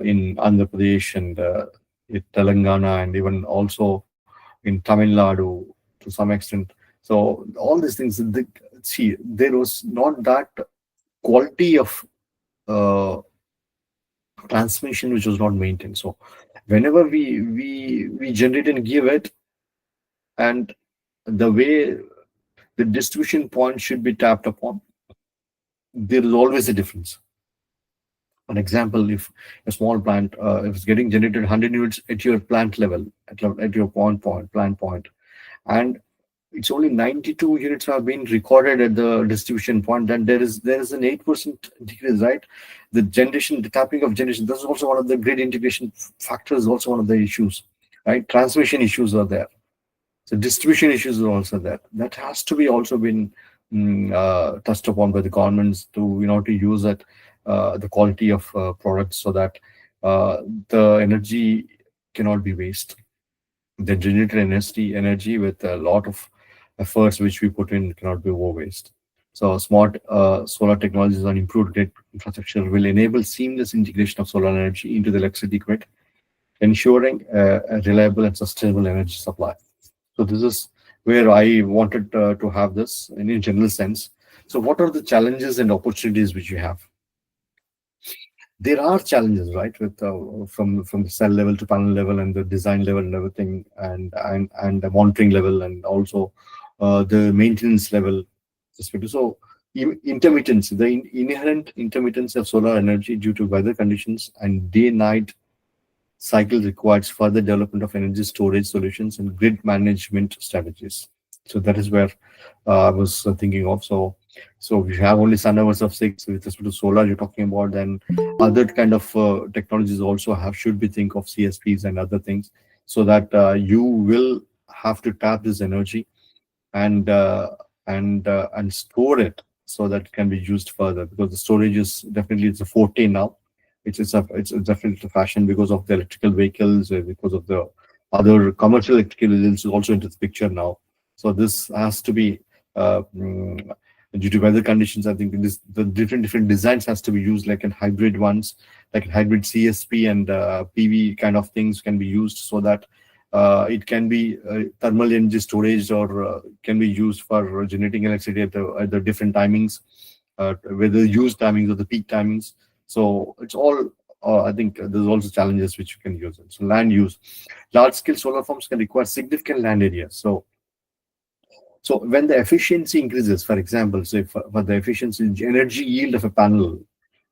in Andhra Pradesh and in Telangana, and even also in Tamil Nadu to some extent. So all these things, see, there was not that quality of uh, transmission which was not maintained. So whenever we generate and give it, and the way the distribution point should be tapped upon, there is always a difference. An example, if a small plant, if it's getting generated 100 units at your plant level, at your plant point, and it's only 92 units have been recorded at the distribution point, then there is an 8% decrease, right? The tapping of generation, that's also one of the grid integration factors, also one of the issues, right? Transmission issues are there. So distribution issues are also there. That has to be also been touched upon by the governments to, to use that the quality of products, so that the energy cannot be waste. The generated energy with a lot of efforts which we put in cannot be over waste. So smart solar technologies and improved grid infrastructure will enable seamless integration of solar energy into the electricity grid, ensuring a reliable and sustainable energy supply. So this is where I wanted to have this in a general sense. So what are the challenges and opportunities which you have? There are challenges, right, with from the cell level to panel level and the design level and everything, and the monitoring level, and also the maintenance level. So intermittence, the inherent intermittence of solar energy due to weather conditions and day-night cycle requires further development of energy storage solutions and grid management strategies. So that is where I was thinking of. So we have only sun hours of 6 with respect to solar you're talking about. Then other kind of technologies also should be think of CSPs and other things, so that you will have to tap this energy and store it so that it can be used further, because the storage is definitely, it's a forte now. It's definitely a fashion because of the electrical vehicles, because of the other commercial electrical vehicles also into the picture now. So this has to be due to weather conditions. I think the different designs has to be used, like in hybrid ones, like hybrid CSP and PV kind of things can be used, so that it can be thermal energy storage, or can be used for generating electricity at the different timings, whether use timings or the peak timings. So it's all, I think there's also challenges which you can use it. So land use, large scale solar farms can require significant land area. So when the efficiency increases, for example, say for the efficiency energy yield of a panel,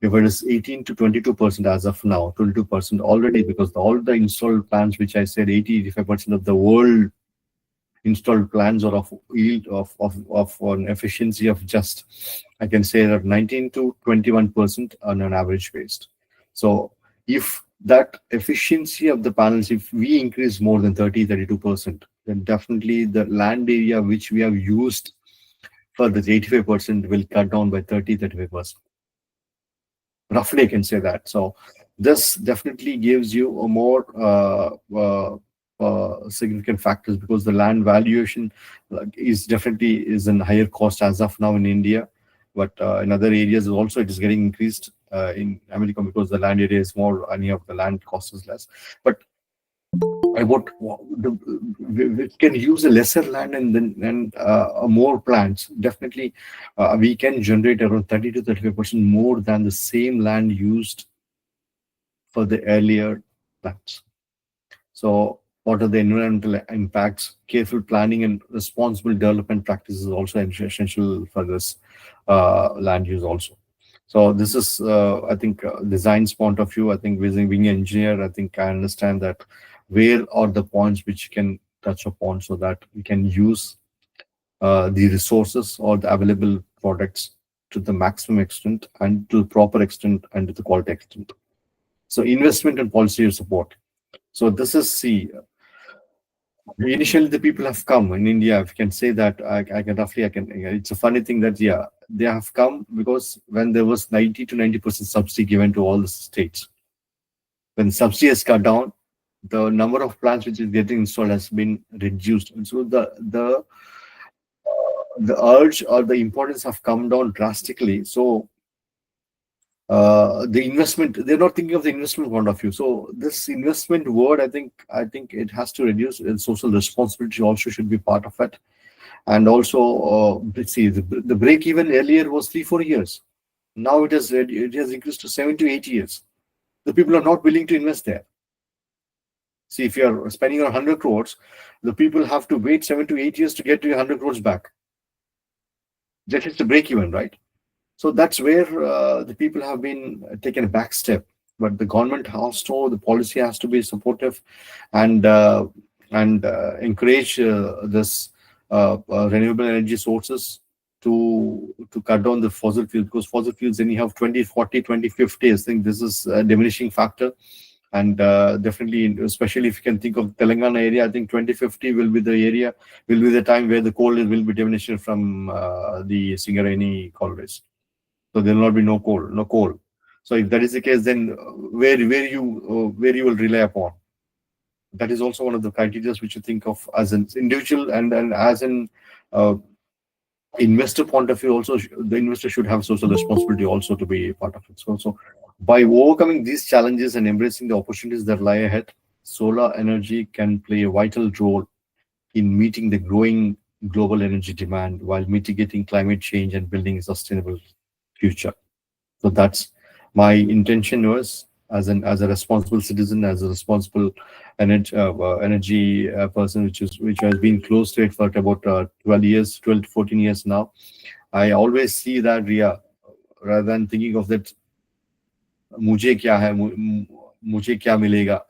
if it is 18 to 22% as of now, 22% already, because all the installed plants, which I said 85% of the world installed plants are of yield of an efficiency of just, I can say that 19 to 21% on an average based. So if that efficiency of the panels, if we increase more than 32%, then definitely the land area which we have used for the 85% will cut down by 35%. Roughly, I can say that. So this definitely gives you a more significant factors, because the land valuation is in higher cost as of now in India, but in other areas also it is getting increased in America, because the land area is more, any of the land cost is less. But we can use a lesser land and then more plants. Definitely, we can generate around 30 to 35% more than the same land used for the earlier plants. So what are the environmental impacts? Careful planning and responsible development practices is also essential for this land use also. So this is, I think, design's point of view. I think being an engineer, I think I understand that where are the points which you can touch upon, so that we can use the resources or the available products to the maximum extent, and to the proper extent, and to the quality extent. So investment and policy support. So this is initially the people have come in India. If you can say that, it's a funny thing that, yeah, they have come because when there was 90 to 90% subsidy given to all the states, when subsidy has cut down, the number of plants which is getting installed has been reduced. And so the urge or the importance have come down drastically. So the investment, they're not thinking of the investment point of view. So this investment word, I think it has to reduce, and social responsibility also should be part of it. And also, let's see, the break even earlier was 3-4 years. Now it has increased to 7 to 8 years. The people are not willing to invest there. See, if you're spending on 100 crores, the people have to wait 7 to 8 years to get to 100 crores back. That is the break even, right? So that's where the people have been taken a back step. But the government has to, the policy has to be supportive, and encourage this renewable energy sources to cut down the fossil fuels, because fossil fuels, then you have 2040, 2050. I think this is a diminishing factor. And definitely, especially if you can think of Telangana area, I think 2050 will be the area, will be the time where the coal will be diminished from the Singareni colways. So there will not be no coal, no coal. So if that is the case, then where you will rely upon. That is also one of the criteria which you think of as an individual, and as an uh, investor point of view. Also, the investor should have social responsibility also to be part of it. So by overcoming these challenges and embracing the opportunities that lie ahead, solar energy can play a vital role in meeting the growing global energy demand while mitigating climate change and building a sustainable future. So that's my intention was, as a responsible citizen, as a responsible energy person, which has been close to it for about 12 years, 12 to 14 years now. I always see that, Ria, rather than thinking of that, मुझे क्या है, मुझे क्या मिलेगा.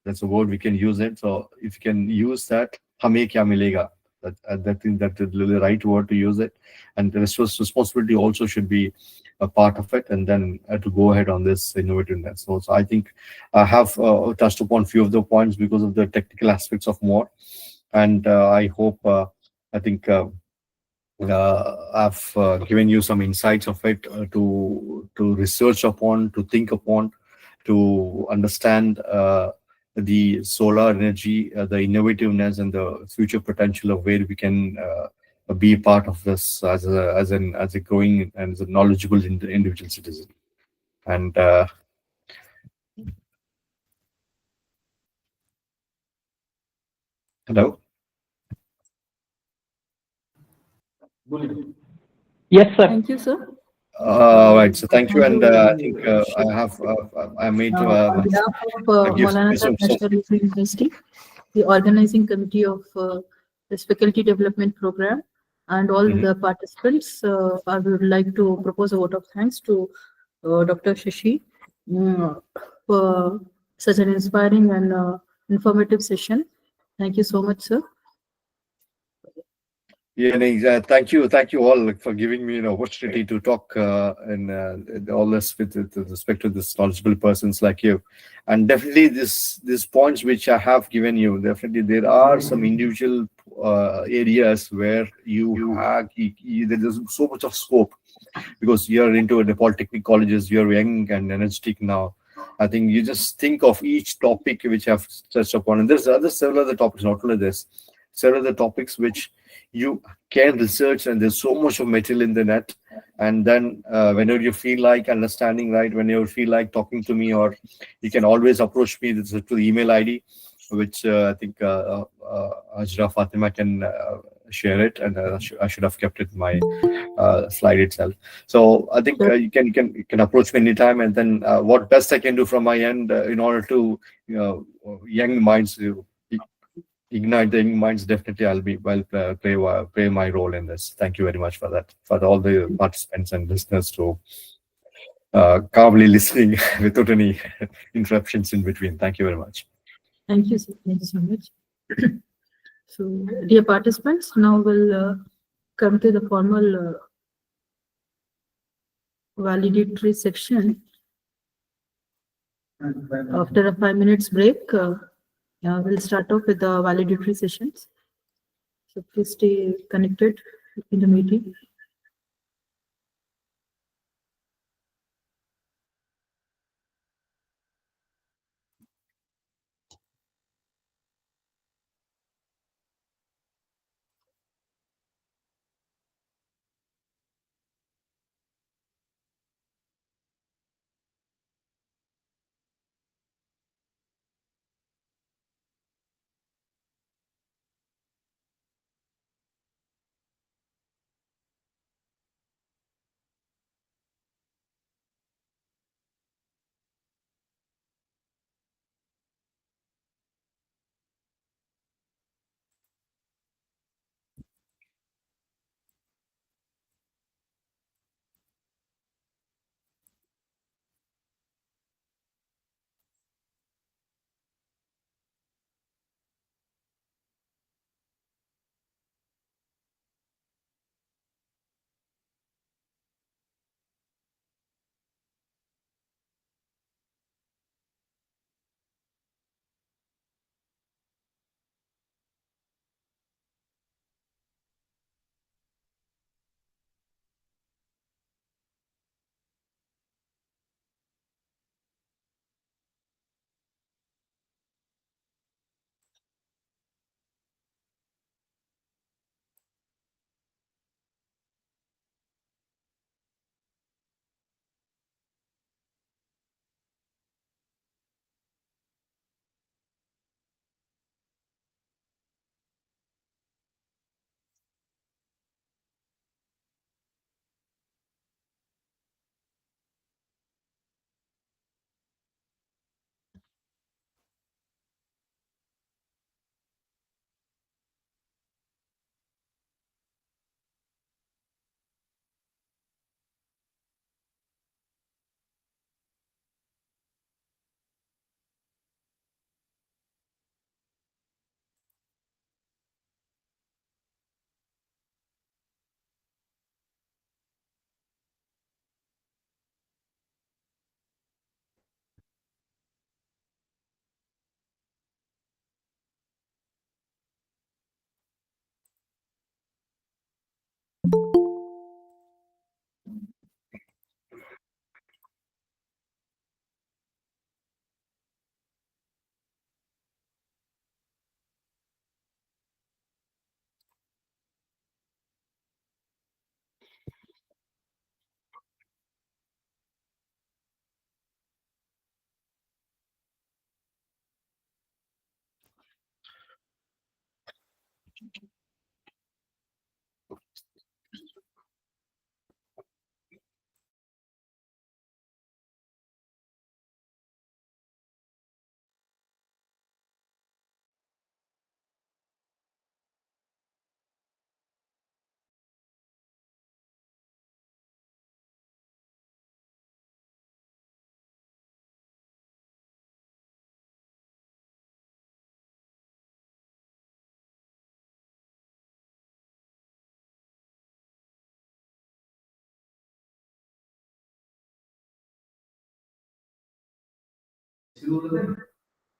That's a word we can use it. So if you can use that, हमें क्या मिलेगा. That thing, that is the right word to use it. And the responsibility also should be a part of it, and then to go ahead on this innovativeness. So I think I have touched upon few of the points because of the technical aspects of more. And I hope, I think I've given you some insights of it, to research upon, to think upon, to understand the solar energy, the innovativeness, and the future potential of where we can be part of this as a growing and as a knowledgeable individual citizen. And hello. Yes, sir. Thank you, sir. Right. So thank you, and I think I made On behalf of give Maulana some. Sahib National University, the organizing committee of this faculty development program, and all Mhm. the participants, I would like to propose a vote of thanks to Dr. Shashi mm, for such an inspiring and informative session. Thank you so much, sir. Yeah, no, thank you all, like, for giving me an opportunity to talk, and all this with respect to this knowledgeable persons like you. And definitely, these points which I have given you, definitely there are some individual areas where there's so much of scope, because you're into the polytechnic colleges, you're young and energetic now. I think you just think of each topic which I've touched upon, and there's several other topics, not only this, several other topics which you can research, and there's so much of material in the net. And then whenever you feel like understanding, right, whenever you feel like talking to me, or you can always approach me to the email ID, which I think Ajra Fatima can share it, and I should have kept it in my slide itself. So I think you can approach me anytime, and then what best I can do from my end, in order to, young minds, ignite the young minds. Definitely, I'll play my role in this. Thank you very much for that, for all the participants and listeners to calmly listening without any interruptions in between. Thank you very much. Thank you, sir. Thank you so much. So, dear participants, now we'll come to the formal valedictory section. After a 5 minutes break, we'll start off with the valedictory sessions. So please stay connected in the meeting.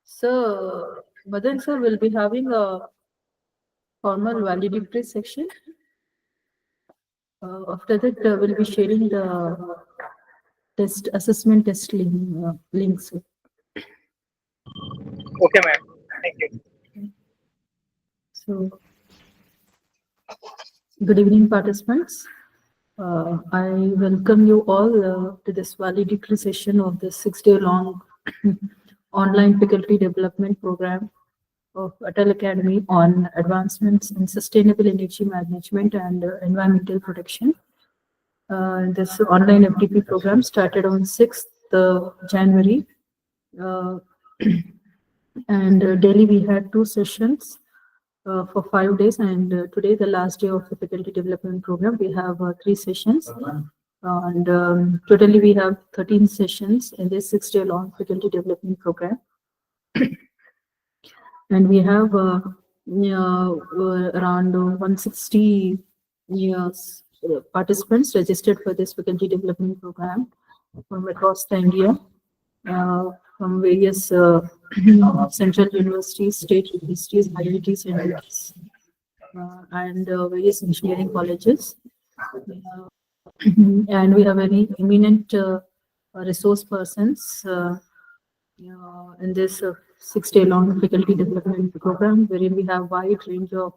So, Madan sir will be having a formal valedictory section. After that, we'll be sharing the test assessment test links. Okay, ma'am. Thank you. So, good evening, participants. I welcome you all to this valedictory session of the 6-day-long online faculty development program of ATAL Academy on advancements in sustainable energy management and environmental protection. This online FDP program started on 6th January. And daily we had 2 sessions for 5 days, and today the last day of the faculty development program we have 3 sessions, and totally we have 13 sessions in this 6-day long faculty development program. And we have around 160 participants registered for this faculty development program from across the India, from various central universities, state universities, IITs, and various engineering colleges. And we have very eminent resource persons in this 6-day long faculty development program, wherein we have wide range of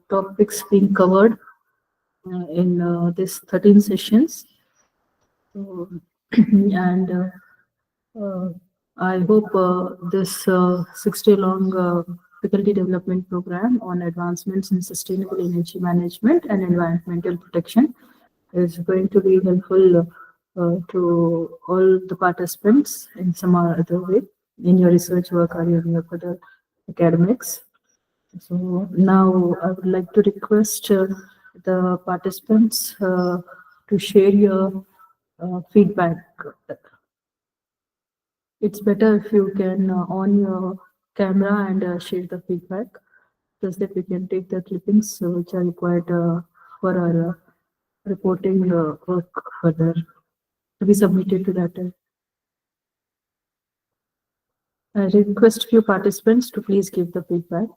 topics being covered in this 13 sessions. So, and I hope this 6-day long faculty development program on advancements in sustainable energy management and environmental protection is going to be helpful to all the participants in some or other way in your research work or in your further academics. So now I would like to request the participants to share your feedback. It's better if you can on your camera and share the feedback, so that we can take the clippings which are required for our reporting work further to be submitted to that. I request few participants to please give the feedback.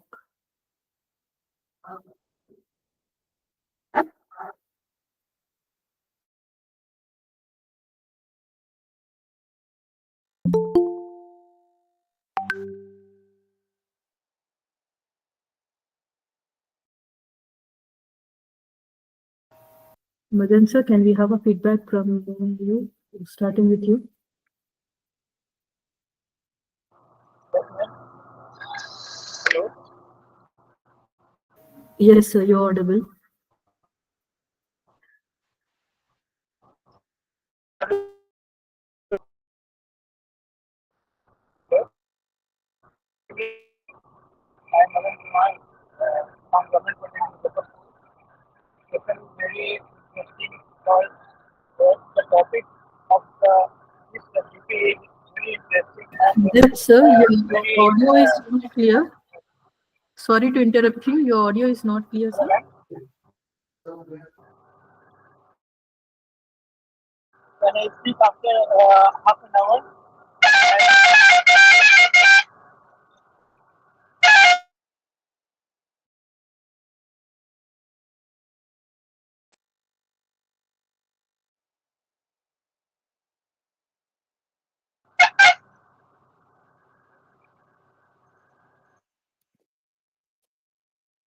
Madan sir, can we have a feedback from you, starting with you? Hello. Yes, sir, you're audible. I'm Madan Kumar from Government Project Development. This is very interesting because the topic of this GP is very interesting and Yes, sir, your very audio is not clear. Sorry to interrupt you. Your audio is not clear, sir. When I speak after half an hour,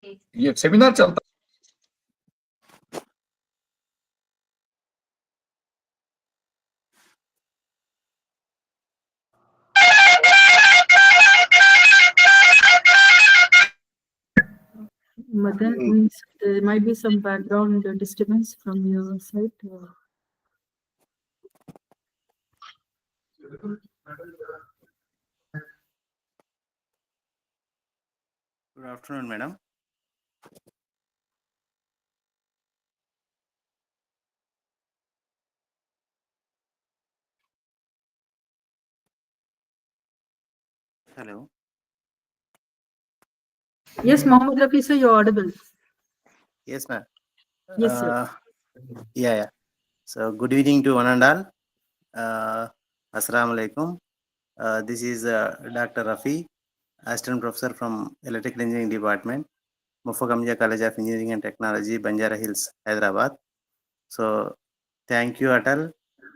ये seminar चलता But that means there might be some background disturbance from your side. Good afternoon, madam. Hello. Yes, Mohammed Rafi, sir, you're audible. Yes, ma'am. Yes, sir. Yeah. So, good evening to one and all. Assalamu alaikum. This is Dr. Rafi, Assistant Professor from Electrical Engineering Department, Mufagamja College of Engineering and Technology, Banjara Hills, Hyderabad. So, thank you, Atal,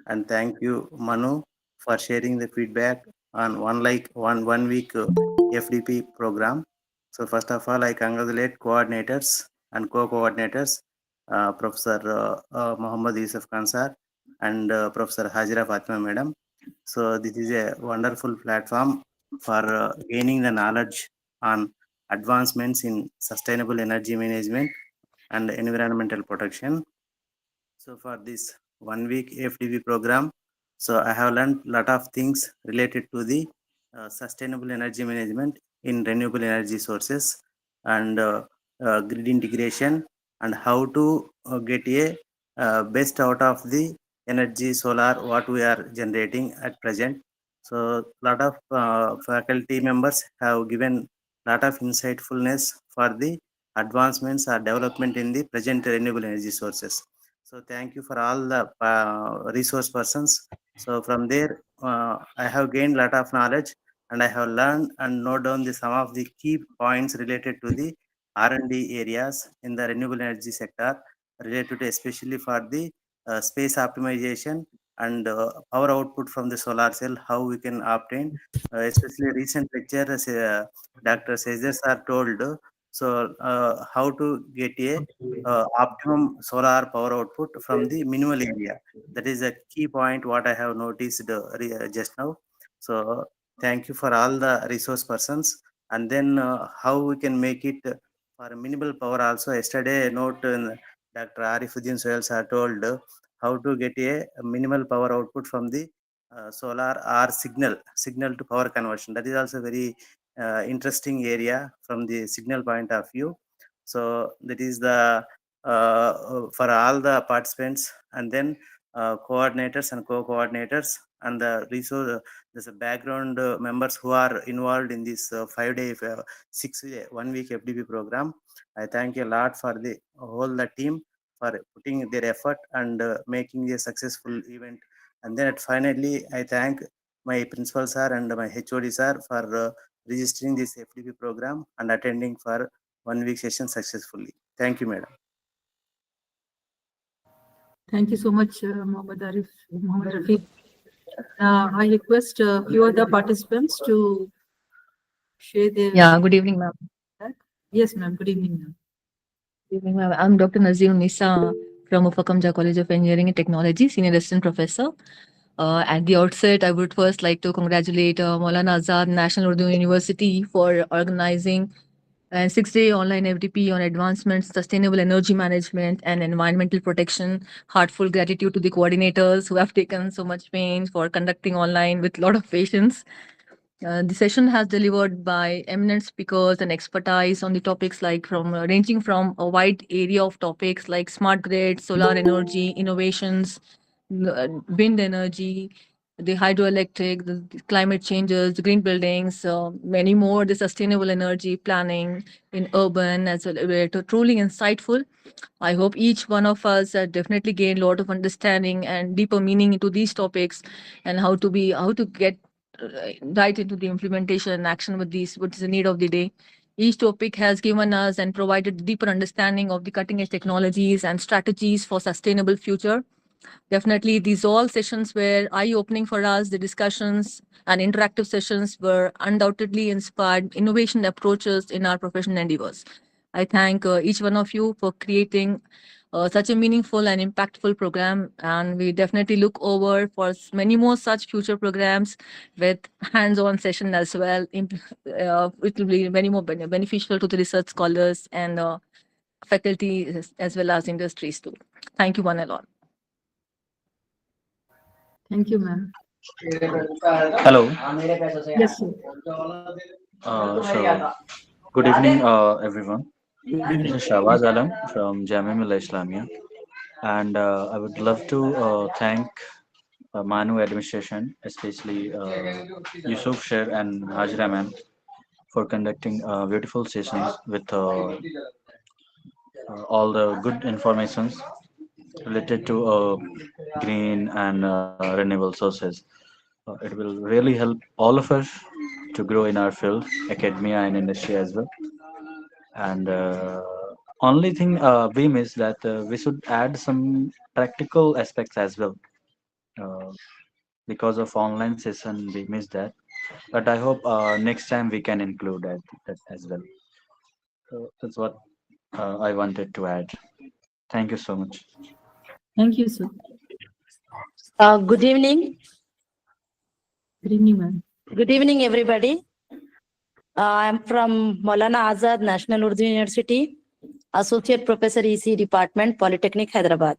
and thank you, Manu, for sharing the feedback on one week FDP program. So, first of all, I congratulate coordinators and co-coordinators, Professor Muhammad Yusuf Kansar and Professor Hajira Fatima Madam. So, this is a wonderful platform for gaining the knowledge on advancements in sustainable energy management and environmental protection. So for this 1 week FDP program, so I have learned a lot of things related to the sustainable energy management in renewable energy sources and grid integration and how to get a best out of the energy solar what we are generating at present. So lot of faculty members have given lot of insightfulness for the advancements or development in the present renewable energy sources. So thank you for all the resource persons. So from there, I have gained a lot of knowledge and I have learned and note down some of the key points related to the R&D areas in the renewable energy sector, related to especially for the space optimization and power output from the solar cell, how we can obtain, especially recent lecture, Dr. Sejas are told, so how to get a optimum solar power output from the minimal area. That is a key point what I have noticed just now. So thank you for all the resource persons. And then how we can make it for minimal power also. Yesterday note Dr. Arifuddin Soyals are told how to get a minimal power output from the solar or signal to power conversion. That is also very interesting area from the signal point of view. So that is the for all the participants and then coordinators and co-coordinators and the resource there's a background members who are involved in this 5-day 1 week FDP program. I thank you a lot for the whole the team for putting their effort and making a successful event. And then finally I thank my principal sir and my HOD sir for registering this FDP program and attending for 1 week session successfully. Thank you, madam. Thank you so much, Mohammed Rafi. I request a few other participants to share their. Yeah, good evening, ma'am. Yes, ma'am. Good evening, ma'am. Good evening, ma'am. I'm Dr. Nazir Nisa from Ufakamja College of Engineering and Technology, Senior Assistant Professor. At the outset, I would first like to congratulate Maulana Azad National Urdu University for organizing a 6-day online FDP on advancements, sustainable energy management, and environmental protection. Heartful gratitude to the coordinators who have taken so much pains for conducting online with a lot of patience. The session has delivered by eminent speakers and expertise on the topics like ranging from a wide area of topics like smart grid, solar energy, innovations, wind energy, the hydroelectric, the climate changes, the green buildings, many more, the sustainable energy planning in urban as well. Were truly insightful. I hope each one of us definitely gained a lot of understanding and deeper meaning into these topics and how to get right into the implementation and action with these, what is the need of the day. Each topic has given us and provided deeper understanding of the cutting edge technologies and strategies for sustainable future. Definitely, these all sessions were eye-opening for us. The discussions and interactive sessions were undoubtedly inspired innovation approaches in our professional endeavors. I thank each one of you for creating such a meaningful and impactful program. And we definitely look over for many more such future programs with hands-on session as well. It will be very more beneficial to the research scholars and faculty as well as industries too. Thank you one and all. Thank you, ma'am. Hello. Yes, sir. Good evening, everyone. This is Shahbaz Alam from Jamia Millia Islamia, and I would love to thank Manu administration, especially Yusuf Sher and Hajra ma'am, for conducting beautiful sessions with all the good informations related to green and renewable sources. It will really help all of us to grow in our field, academia and industry as well. And only thing we miss that we should add some practical aspects as well. Uh, because of online session, we missed that. But I hope next time we can include that as well. So that's what I wanted to add. Thank you so much. Thank you, sir. Good evening. Good evening, ma'am. Good evening, everybody. I'm from Maulana Azad National Urdu University, Associate Professor EC Department, Polytechnic, Hyderabad.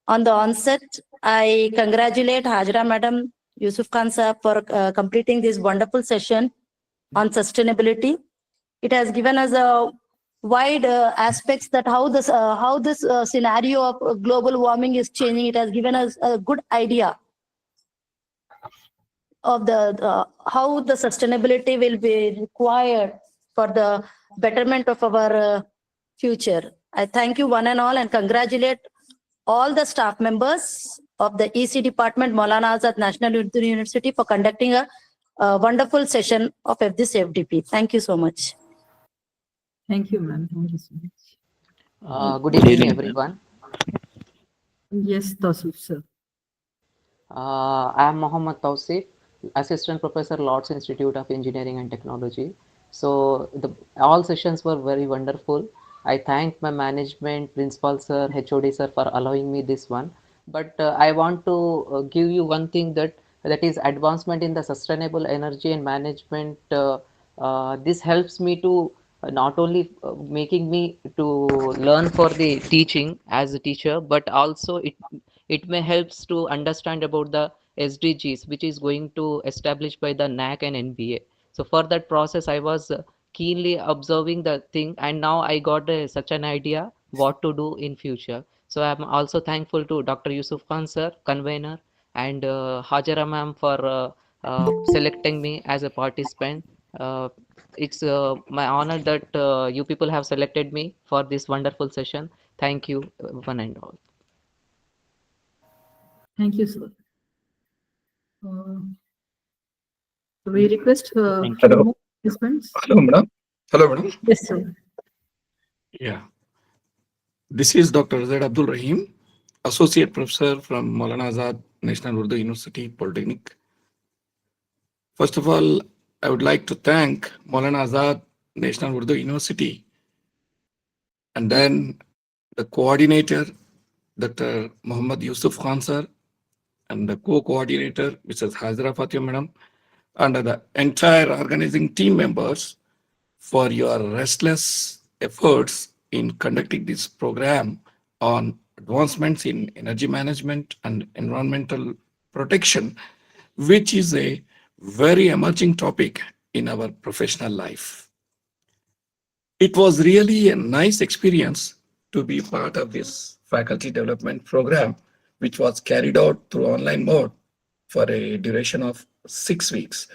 On the onset, I congratulate Hajra Madam, Yusuf Khan sir for completing this wonderful session on sustainability. It has given us a wide aspects that how this scenario of global warming is changing. It has given us a good idea of the how the sustainability will be required for the betterment of our future. I thank you one and all and congratulate all the staff members of the EC department, Maulana Azad National Urdu University, for conducting a wonderful session of this FDP. Thank you so much. Thank you, ma'am. Thank you so much. Good evening, everyone. Yes, Tausif, sir. I am Mohammad Tausif, Assistant Professor, Lord's Institute of Engineering and Technology. So all sessions were very wonderful. I thank my management, principal sir, HOD sir for allowing me this one. But I want to give you one thing that is advancement in the sustainable energy and management. This helps me to not only making me to learn for the teaching as a teacher, but also it may helps to understand about the SDGs, which is going to establish by the NAC and NBA. So for that process, I was keenly observing the thing, and now I got such an idea what to do in future. So I'm also thankful to Dr. Yusuf Khan sir, convener, and Hajara ma'am for selecting me as a participant. It's my honor that you people have selected me for this wonderful session. Thank you, one and all. Thank you, sir. We request Hello. more participants. Hello, madam. Hello, madam. Yes, sir. Yeah. This is Dr. Zaid Abdul Rahim, Associate Professor from Maulana Azad National Urdu University, Polytechnic. First of all, I would like to thank Maulana Azad National Urdu University and then the coordinator, Dr. Muhammad Yusuf Khan sir, and the co-coordinator, Mrs. Hazra Fatima madam, and the entire organizing team members for your restless efforts in conducting this program on advancements in energy management and environmental protection, which is a very emerging topic in our professional life. It was really a nice experience to be part of this faculty development program, which was carried out through online mode for a duration of 6 weeks.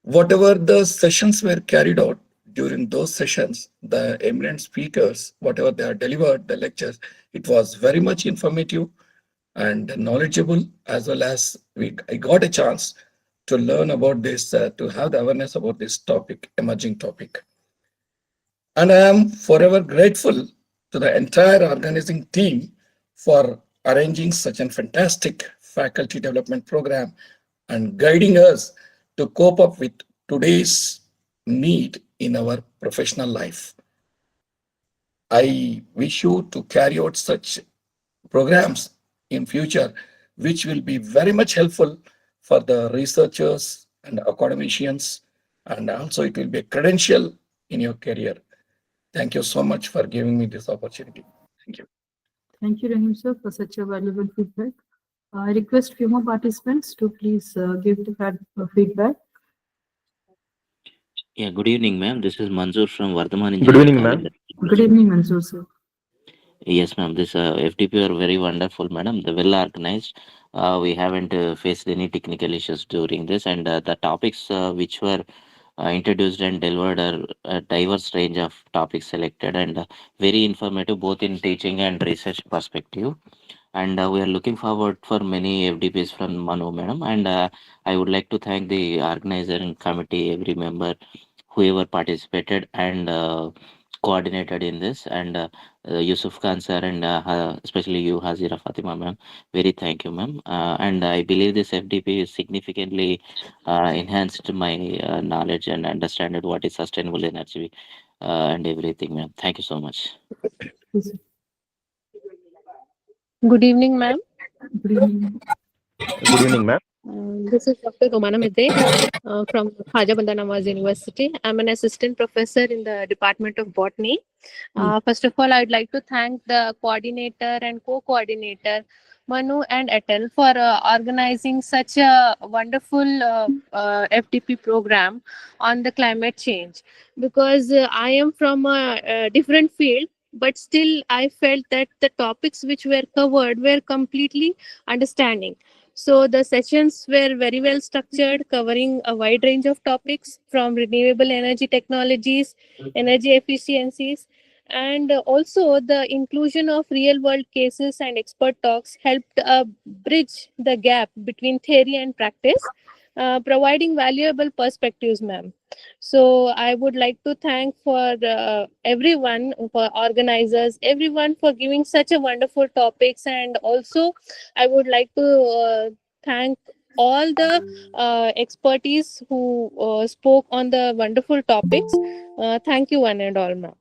Whatever the sessions were carried out during those sessions, the eminent speakers, whatever they are delivered, the lectures, it was very much informative and knowledgeable, as well as I got a chance to learn about this, to have the awareness about this topic, emerging topic. And I am forever grateful to the entire organizing team for arranging such a fantastic faculty development program and guiding us to cope up with today's need in our professional life. I wish you to carry out such programs in future, which will be very much helpful for the researchers and academicians, and also it will be a credential in your career. Thank you so much for giving me this opportunity. Thank you. Thank you, Rahim sir, for such a valuable feedback. I request few more participants to please give the feedback. Yeah, good evening, ma'am. This is Manzoor from Vardhaman Good Engineering evening, College. ma'am. Good evening, Mansoor sir. Yes, ma'am. This FDP are very wonderful, madam. They're well organized. We haven't faced any technical issues during this, and the topics which were introduced and delivered are a diverse range of topics selected and very informative both in teaching and research perspective. And we are looking forward for many FDPs from Manu, madam. And I would like to thank the organizing committee, every member, whoever participated and coordinated in this, and Yusuf Khan sir, and especially you, Hazira Fatima ma'am. Very thank you, ma'am. And I believe this FDP is significantly enhanced my knowledge and understanding what is sustainable energy and everything, ma'am. Thank you so much. Good evening, ma'am. Good evening. Good evening, ma'am. This is Dr. Romana Midde from Khaja Banda Nawaz University. I'm an assistant professor in the Department of Botany. First of all, I'd like to thank the coordinator and co-coordinator, Manu and Atal, for organizing such a wonderful FDP program on the climate change. Because I am from a different field, but still I felt that the topics which were covered were completely understanding. So the sessions were very well structured, covering a wide range of topics from renewable energy technologies, energy efficiencies, and also the inclusion of real world cases and expert talks helped bridge the gap between theory and practice, providing valuable perspectives, ma'am. So I would like to thank for everyone, for organizers, everyone for giving such a wonderful topics, and also I would like to thank all the expertise who spoke on the wonderful topics. Thank you, one and all, ma'am.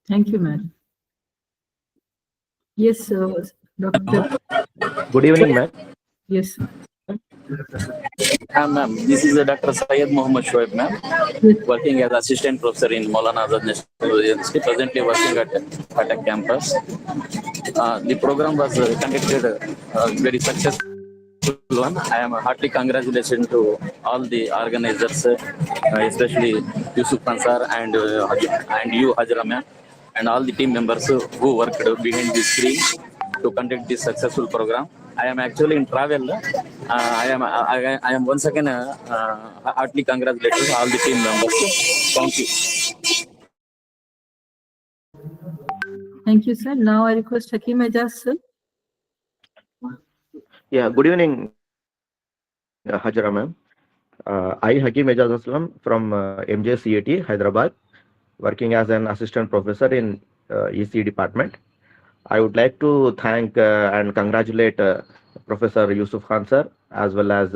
Thank you, ma'am. Yes, Doctor. Good evening, ma'am. Yes. Ma'am, this is Dr. Syed Mohammed Shoaib, ma'am, working as assistant professor in Maulana Azad National University, presently working at a campus. The program was conducted very successful one. I am heartily congratulations to all the organizers, especially Yusuf Ansar and you, Hajra ma'am, and all the team members who worked behind the screen to conduct this successful program. I am actually in travel. I am once again heartily congratulations all the team members. Thank you. Thank you, sir. Now I request Hakim Ajaz, sir. Yeah, good evening, Hajra ma'am. I, Hakim Ejaz Aslam from MJCAT, Hyderabad, working as an assistant professor in EC department. I would like to thank and congratulate Professor Yusuf Khan sir, as well as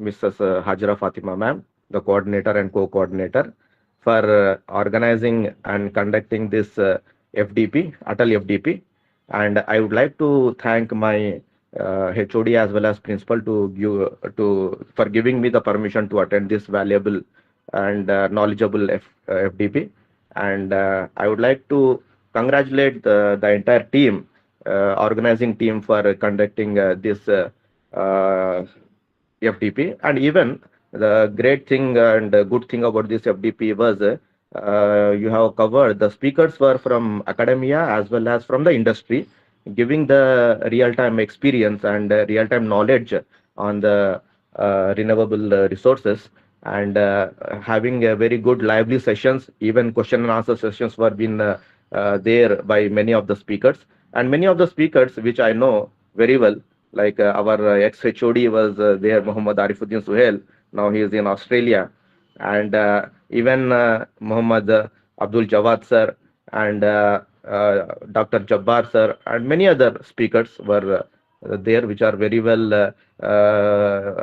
Mrs. Hajra Fatima ma'am, the coordinator and co-coordinator, for organizing and conducting this FDP, ATAL FDP. And I would like to thank my HOD as well as principal for giving me the permission to attend this valuable and knowledgeable FDP. And I would like to congratulate the entire team, organizing team, for conducting this FDP. And even the great thing and good thing about this FDP was you have covered, the speakers were from academia as well as from the industry, giving the real-time experience and real-time knowledge on the renewable resources, and having a very good lively sessions. Even question and answer sessions were been there by many of the speakers, and many of the speakers which I know very well, like our ex-HOD was there, Muhammad Arifuddin Suhail. Now he is in Australia. And even Muhammad Abdul Jawad sir, and Dr. Jabbar sir, and many other speakers were there, which are very well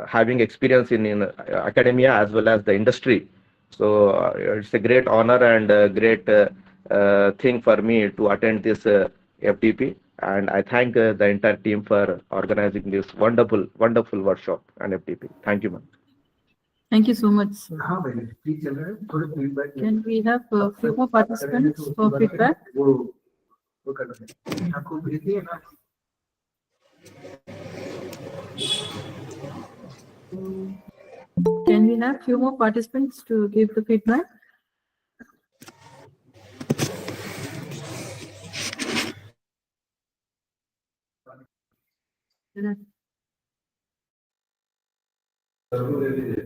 having experience in academia as well as the industry. So it's a great honor and great thing for me to attend this FDP, and I thank the entire team for organizing this wonderful workshop and FDP. Thank you, ma'am. Thank you so much, sir. Can we have a few more participants for feedback? Can we have few more participants to give the feedback?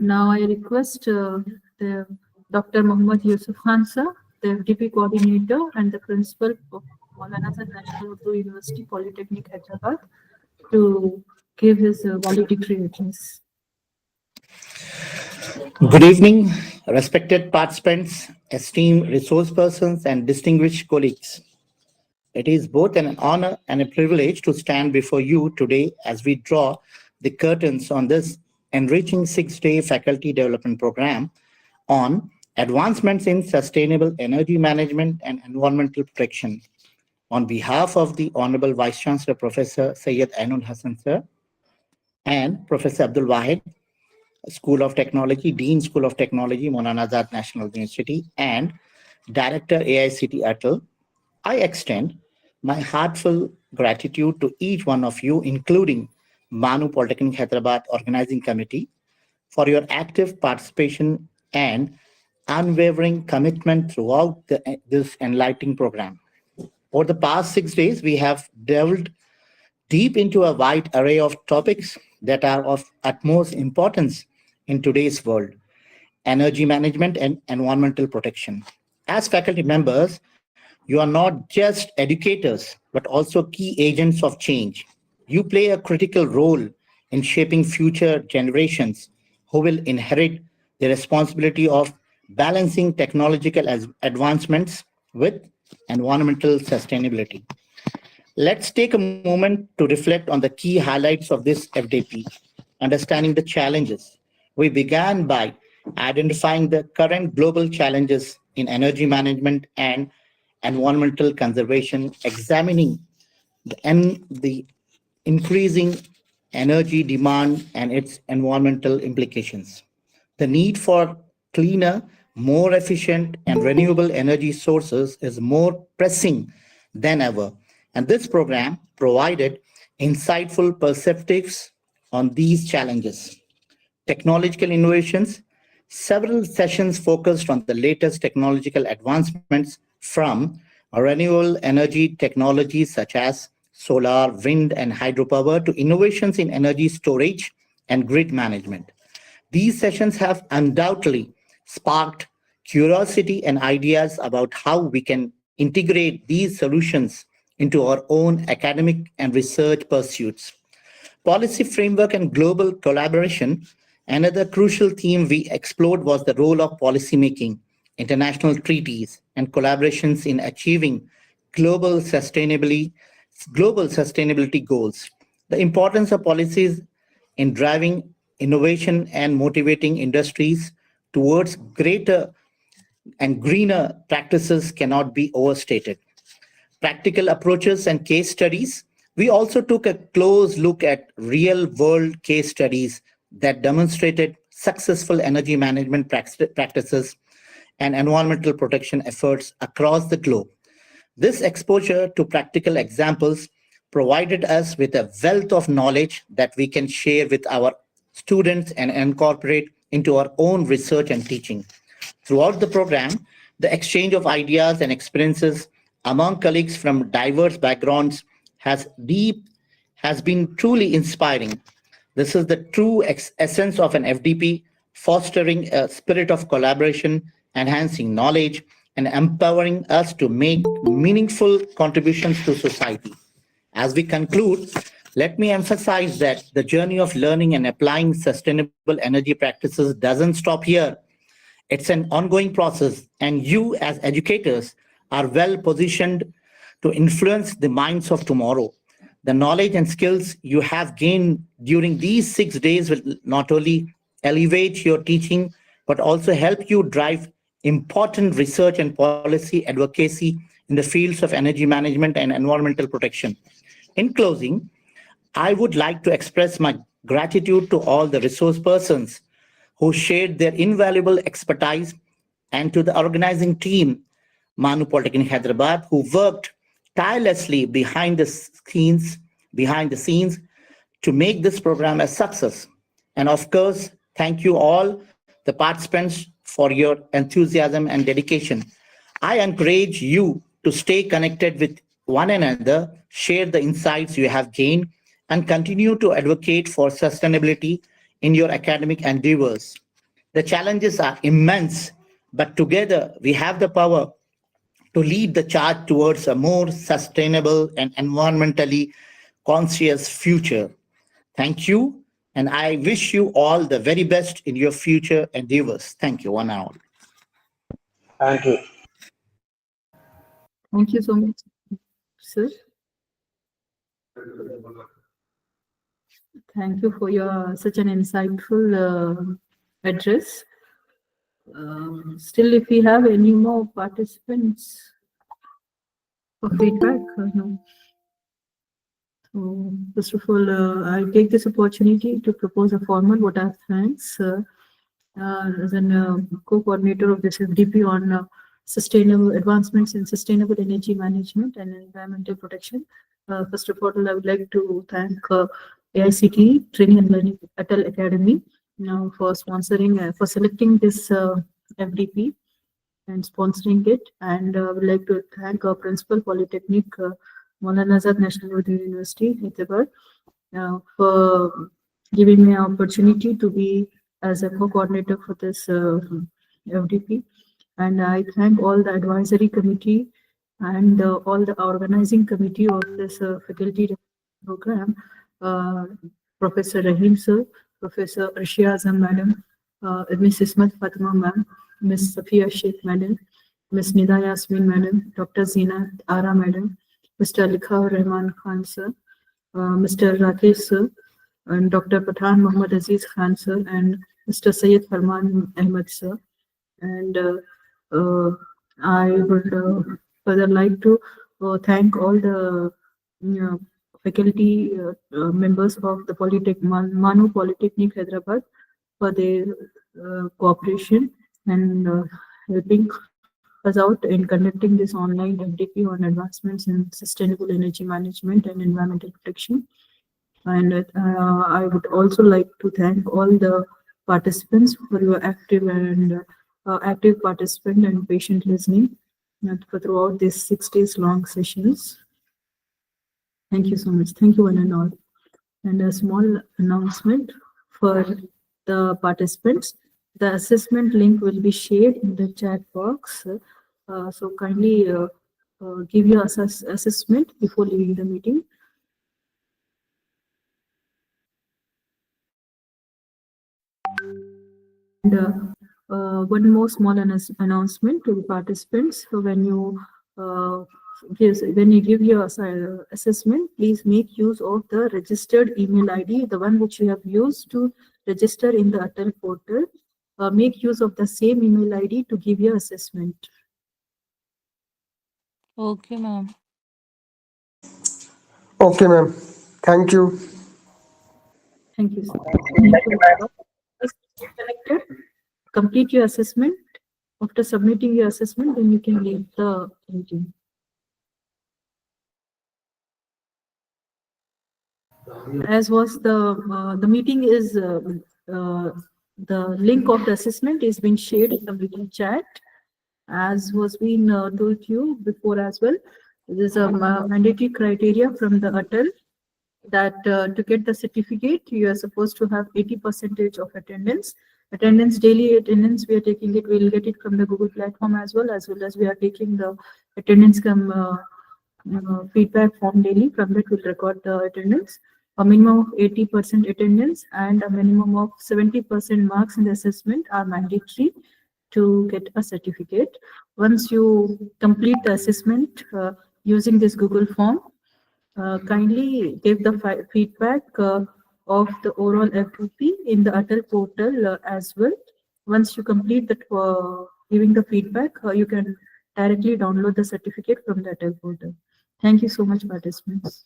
Now I request the Dr. Muhammad Yusuf Khan sir, the FDP coordinator and the principal of Maulana Azad National Urdu University Polytechnic Hyderabad, to give his valedictory address. Good evening, respected participants, esteemed resource persons, and distinguished colleagues. It is both an honor and a privilege to stand before you today as we draw the curtains on this enriching 6-day faculty development program on advancements in sustainable energy management and environmental protection. On behalf of the Honorable Vice Chancellor, Professor Syed Ainul Hassan sir, and Professor Abdul Wahid, School of Technology, Dean School of Technology, Maulana Azad National University, and Director AICT ATAL, I extend my heartfelt gratitude to each one of you, including Manu Polytechnic Hyderabad Organizing Committee, for your active participation and unwavering commitment throughout this enlightening program. Over the past 6 days, we have delved deep into a wide array of topics that are of utmost importance in today's world: energy management and environmental protection. As faculty members, you are not just educators, but also key agents of change. You play a critical role in shaping future generations who will inherit the responsibility of balancing technological advancements with environmental sustainability. Let's take a moment to reflect on the key highlights of this FDP, understanding the challenges. We began by identifying the current global challenges in energy management and environmental conservation, examining the increasing energy demand and its environmental implications. The need for cleaner, more efficient, and renewable energy sources is more pressing than ever, and this program provided insightful perspectives on these challenges. Technological innovations. Several sessions focused on the latest technological advancements, from renewable energy technologies such as solar, wind, and hydropower to innovations in energy storage and grid management. These sessions have undoubtedly sparked curiosity and ideas about how we can integrate these solutions into our own academic and research pursuits. Policy framework and global collaboration. Another crucial theme we explored was the role of policymaking, international treaties, and collaborations in achieving global sustainability goals. The importance of policies in driving innovation and motivating industries towards greater and greener practices cannot be overstated. Practical approaches and case studies. We also took a close look at real-world case studies that demonstrated successful energy management practices and environmental protection efforts across the globe. This exposure to practical examples provided us with a wealth of knowledge that we can share with our students and incorporate into our own research and teaching. Throughout the program, the exchange of ideas and experiences among colleagues from diverse backgrounds has been truly inspiring. This is the true essence of an FDP, fostering a spirit of collaboration, enhancing knowledge, and empowering us to make meaningful contributions to society. As we conclude, let me emphasize that the journey of learning and applying sustainable energy practices doesn't stop here. It's an ongoing process, and you as educators are well positioned to influence the minds of tomorrow. The knowledge and skills you have gained during these 6 days will not only elevate your teaching, but also help you drive important research and policy advocacy in the fields of energy management and environmental protection. In closing, I would like to express my gratitude to all the resource persons who shared their invaluable expertise, and to the organizing team, Manu Polytechnic Hyderabad, who worked tirelessly behind the scenes to make this program a success. And of course, thank you all, the participants, for your enthusiasm and dedication. I encourage you to stay connected with one another, share the insights you have gained, and continue to advocate for sustainability in your academic endeavors. The challenges are immense, but together we have the power to lead the charge towards a more sustainable and environmentally conscious future. Thank you, and I wish you all the very best in your future endeavors. Thank you, one and all. Thank you. Thank you so much, sir. Thank you for your such an insightful address. Still, if we have any more participants for feedback, no. So, first of all, I take this opportunity to propose a formal vote of thanks as a co-coordinator of this FDP on sustainable advancements in sustainable energy management and environmental protection. First of all, I would like to thank AICT Training and Learning ATAL Academy for sponsoring, for selecting this FDP and sponsoring it. And I would like to thank our Principal Polytechnic, Maulana Azad National Urdu University, Hyderabad, for giving me an opportunity to be as a co-coordinator for this FDP. And I thank all the advisory committee and all the organizing committee of this faculty program, Professor Rahim sir, Professor Rashia Azam madam, Ms. Ismat Fatima ma'am, Ms. Safia Sheikh madam, Ms. Nida Yasmin madam, Dr. Zina Ara madam, Mr. Likha Rahman Khan sir, Mr. Rakesh sir, and Dr. Pathan Muhammad Aziz Khan sir, and Mr. Syed Farman Ahmed sir. And I would further like to thank all the faculty members of the Manu Polytechnic Hyderabad for their cooperation and helping us out in conducting this online FDP on advancements in sustainable energy management and environmental protection. And I would also like to thank all the participants for your active participant and patient listening for throughout these 6 days long sessions. Thank you so much. Thank you one and all. And a small announcement for the participants. The assessment link will be shared in the chat box. So kindly give your assessment before leaving the meeting. And one more small announcement to the participants. So when you give your assessment, please make use of the registered email ID, the one which you have used to register in the ATAL portal. Make use of the same email ID to give your assessment. Okay, ma'am. Okay, ma'am. Thank you. Thank you, sir. Complete your assessment. After submitting your assessment, then you can leave the meeting. As was the meeting is the link of the assessment is being shared in the meeting chat, as was being told to you before as well. There is a mandatory criteria from the ATAL that to get the certificate, you are supposed to have 80% of attendance. Daily attendance, we are taking it, we'll get it from the Google platform as well as we are taking the attendance feedback form daily. From that, we'll record the attendance. A minimum of 80% attendance and a minimum of 70% marks in the assessment are mandatory to get a certificate. Once you complete the assessment using this Google form, kindly give the feedback of the overall FDP in the ATAL portal as well. Once you complete that giving the feedback, you can directly download the certificate from the ATAL portal. Thank you so much, participants.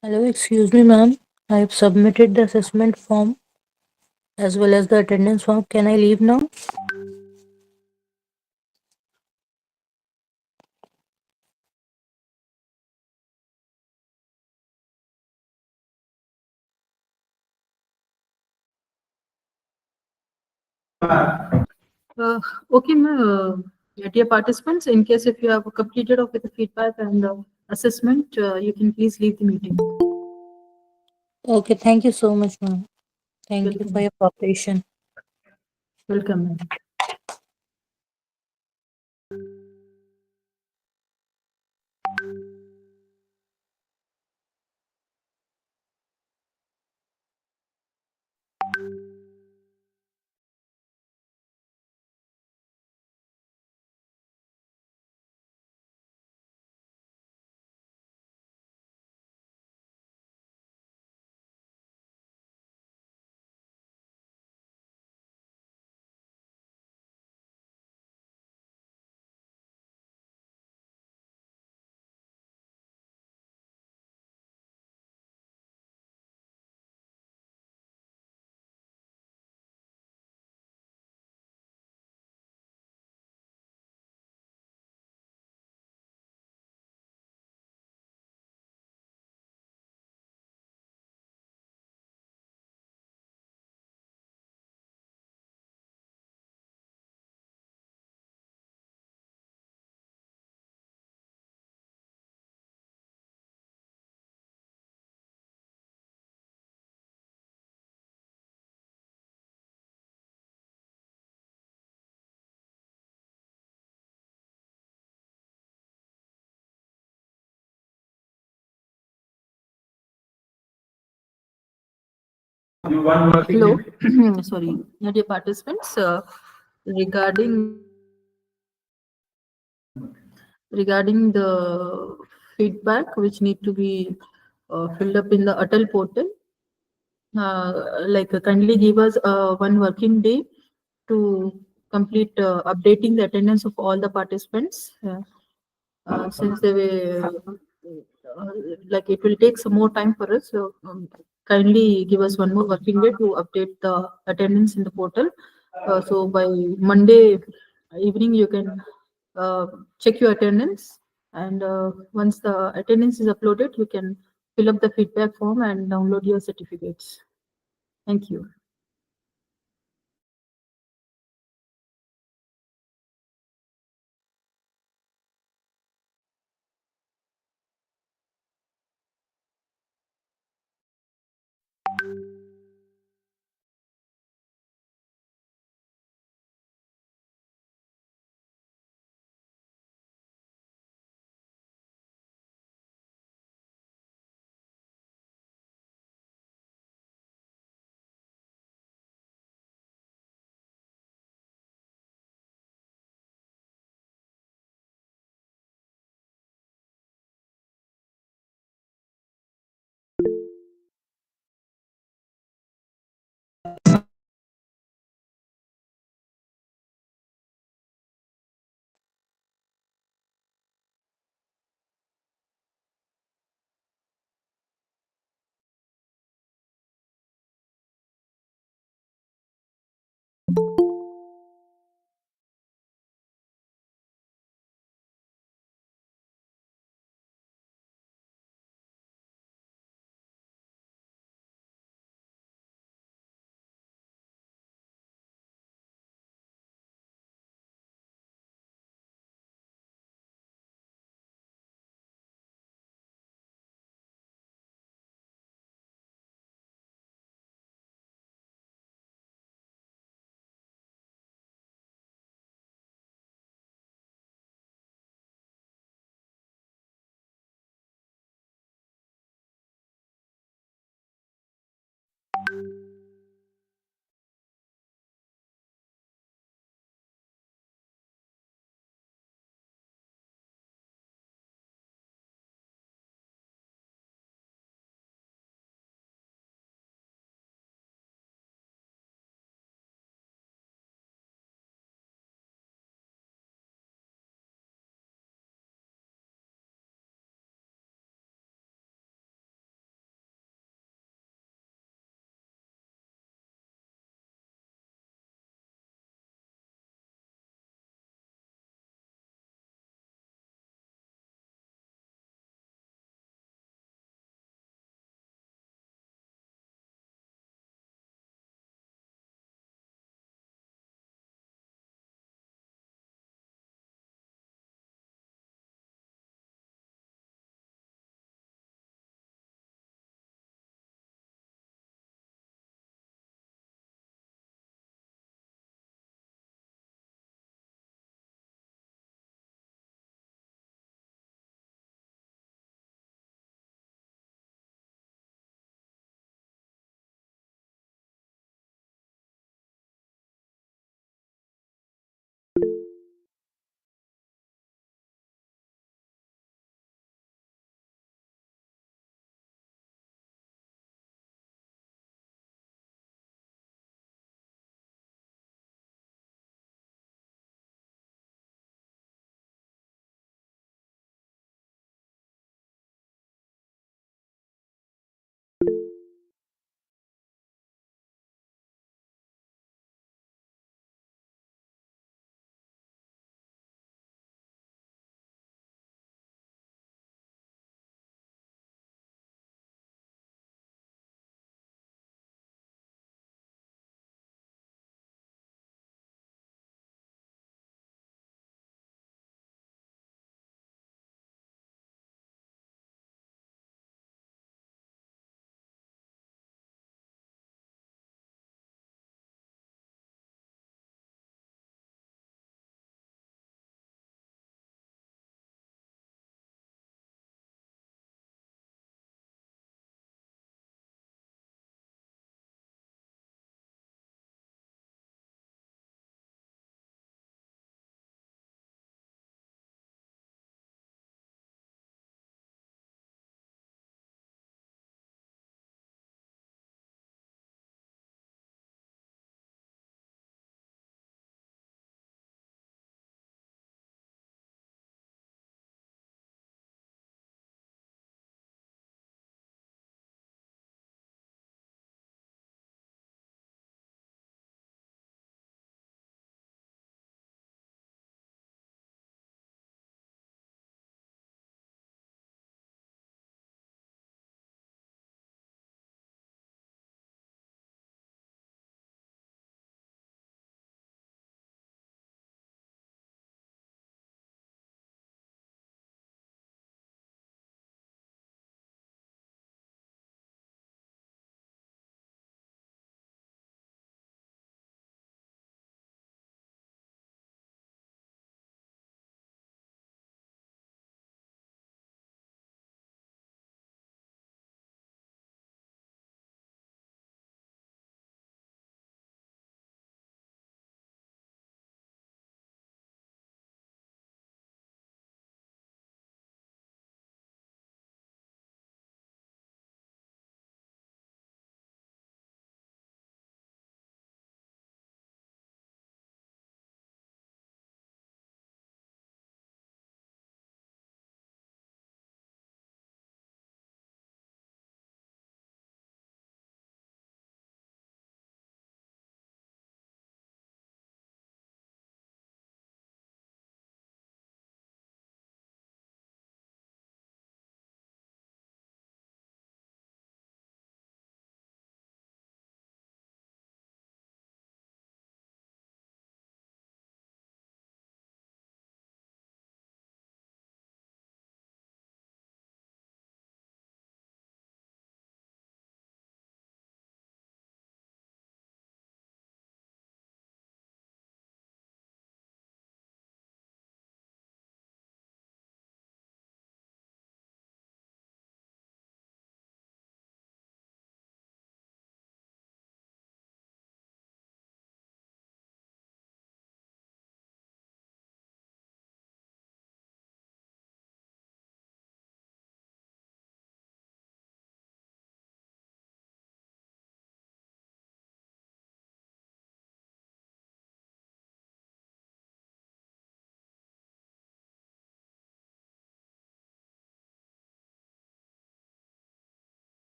Hello, excuse me, ma'am. I have submitted the assessment form as well as the attendance form. Can I leave now? Okay, ma'am. Dear participants, in case if you have completed of with the feedback and assessment, you can please leave the meeting. Okay, thank you so much, ma'am. Thank you Welcome. for your cooperation. Welcome, ma'am. Hello, sorry, dear participants, regarding the feedback which need to be filled up in the ATAL portal, kindly give us one working day to complete updating the attendance of all the participants. Since they were it will take some more time for us, so kindly give us one more working day to update the attendance in the portal. So by Monday evening you can check your attendance, and once the attendance is uploaded you can fill up the feedback form and download your certificates. Thank you.